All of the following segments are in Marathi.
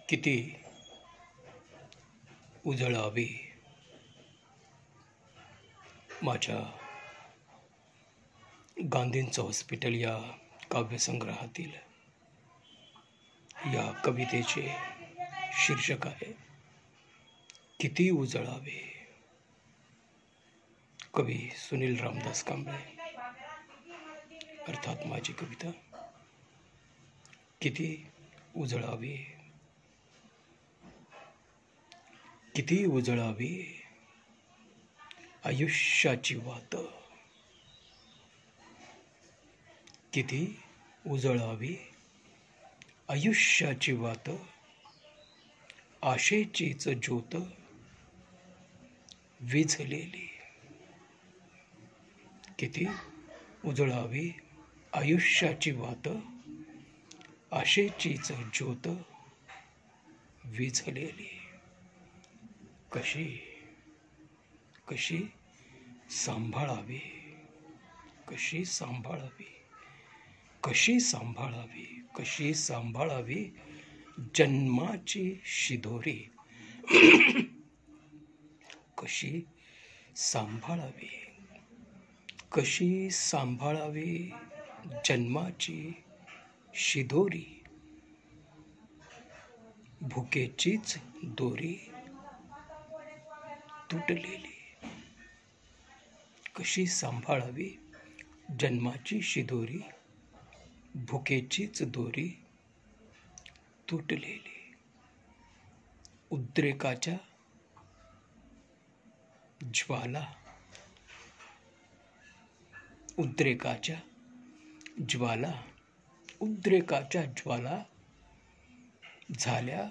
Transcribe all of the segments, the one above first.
किती उजळावे माझ्या गांधींचं हॉस्पिटल या काव्यसंग्रहातील या कवितेचे शीर्षक आहे किती उजळावे. कवी सुनील रामदास कांबळे. अर्थात माझी कविता किती उजळावे. किती उजळावे आयुष्याची वात. किती उजळावी आयुष्याची वात. आशेचीच ज्योत विझलेली. किती उजळावी आयुष्याची वात. आशेचीच ज्योत विझलेली. कशी कशी सांभाळावी. कशी सांभाळावी. कशी सांभाळावी. कशी सांभाळावी जन्माची शिदोरी. कशी सांभाळावी. कशी सांभाळावी जन्माची शिदोरी. भुकेचीच दोरी तुटलेली. कशी सांभाळावी जन्माची शिदोरी. भुकेचीच दोरी तुटलेली. उद्रेकाच्या ज्वाला. उद्रेकाच्या ज्वाला. उद्रेकाच्या ज्वाला झाल्या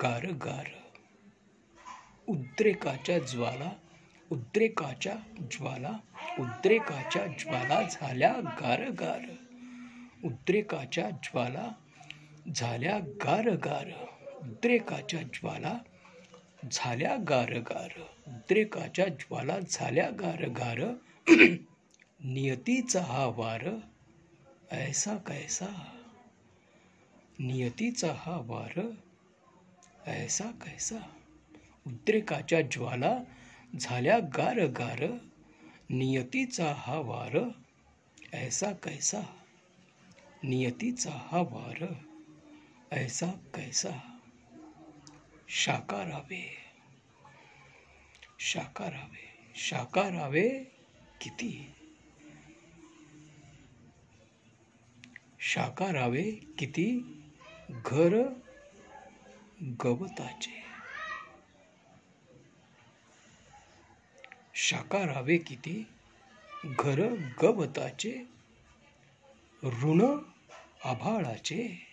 गार गार. उद्रेकाच्या ज्वाला. उद्रेकाच्या ज्वाला. उद्रेकाच्या ज्वाला झाल्या गार गार. उद्रेकाच्या ज्वाला झाल्या गार गार. उद्रेकाच्या ज्वाला झाल्या गार गार. उद्रेकाच्या ज्वाला झाल्या गार गार. नियतीचा हा वार ऐसा कैसा. नियतीचा हा वार ऐसा कैसा. उद्रेकाच्या ज्वाला झाल्या गार गार. नियतीचा हा वार ऐसा कैसा. नियतीचा हा वार ऐसा कैसा. शाकारावे. शाकारावे. शाकारावे किती. शाकारावे किती घर गवताचे. शाकारावे किती घर गवताचे. ऋण आभाळाचे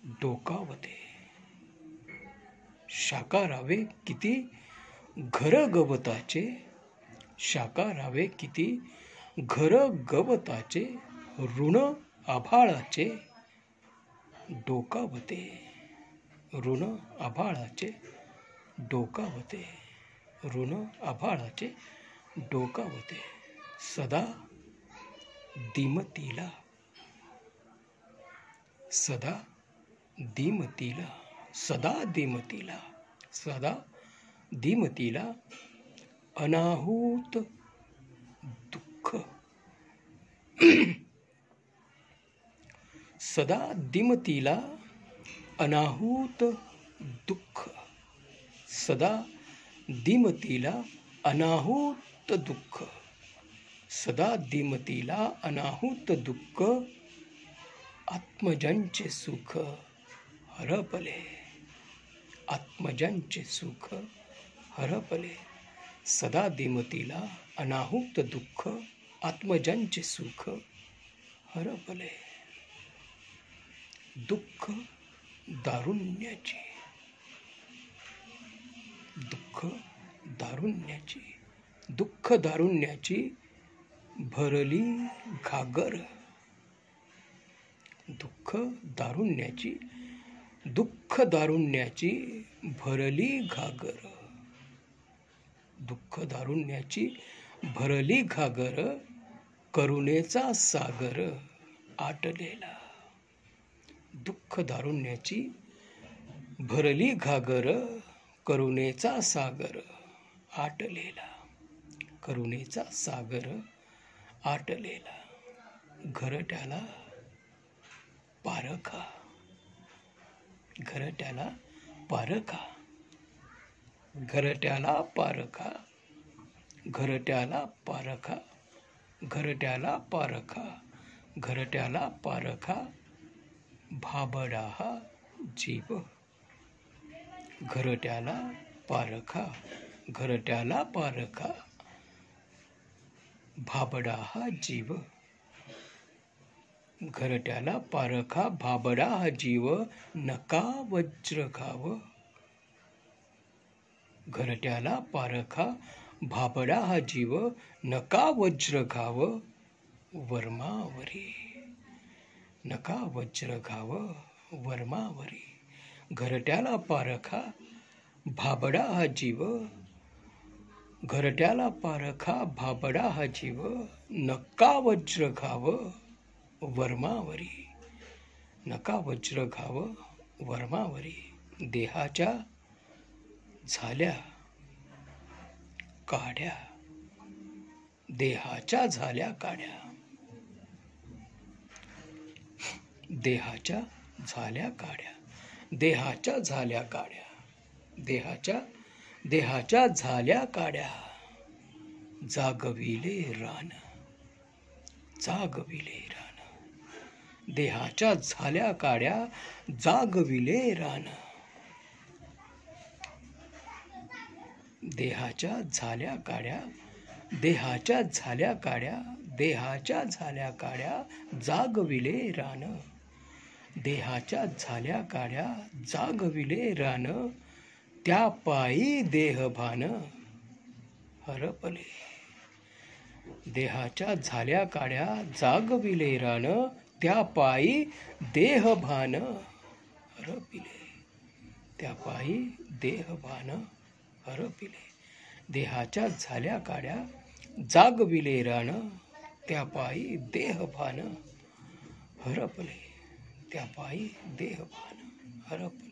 डोकावते. शाकारावे किती घर गवताचे. शाकारावे किती घर गवताचे. ऋण आभाळाचे डोकावते. ऋण आभाळाचे डोकावते. ऋण आभाळाचे डोकावते. सदा दिमतीला. सदा दिमतीला. सदा दिमतीला. सदा दिमतीला अनाहूत दुःख. सदा दिमतीला अनाहूत दुःख. सदा दिमतीला अनाहूत दुःख. सदा दिमतीला अनाहूत दुःख. आत्मजनचे सुख हरपले. आत्मजनचे सुख हरपले. सदा दिमतीला अनाहूत दुःख. आत्मजनचे सुख हरपले. दुःख दारुण्याची. दुःख दारुण्याची. दुःख दारुण्याची भरली घागर. दुःख दारुण्याची. दुःख दारुण्याची भरली घागर. दुःख दारुण्याची भरली घागर. करुणेचा सागर आटलेला. दुःख दारुण्याची भरली घागर, करुणेचा सागर आटलेला, करुणेचा सागर आटलेला. घरट्याला पारखा, घरट्याला पारखा, घरट्याला पारखा, घरट्याला पारखा, घरट्याला पारखा, घरट्याला पारखा, भाबडा हा जीव. घरट्याला पारखा, घरट्याला पारखा, भाबडा हा जीव. घरट्याला पारखा, भाबडा हा जीव, नका वज्र खाव. घरट्याला पारखा, भाबडा हा जीव, नका वज्र खाव वर्मावरी, नका वज्र खाव वर्मावरी. घरट्याला पारखा, भाबडा हा जीव, घरट्याला पारखा, भाबडा हा जीव, नका वज्र खाव वर्मावरी, नका वज्र खाव वर्मावरी. देहाच्या झाल्या काड्या, देहाच्या झाल्या काड्या, देहाच्या झाल्या काड्या, देहाच्या झाल्या काड्या, देहाच्या झाल्या काड्या, जागविले रान, जागविले रान. देहाच्या झाल्या काड्या, जागविले रान. देहाच्या झाल्या काड्या, देहाच्या झाल्या काड्या, देहाच्या झाल्या काड्या, जागविले रान. देहाच्या झाल्या काड्या, जागविले रान. त्या पायी देहभान हरपले. देहाच्या झाल्या काड्या, जागविले रान. त्या पायी देहभान हरपिले, त्या पायी देहभान हरपिले. देहाच्या झाल्या काड्या, जागविले रान. त्या पायी देहभान हरपले, त्या पायी देहभान हरपले.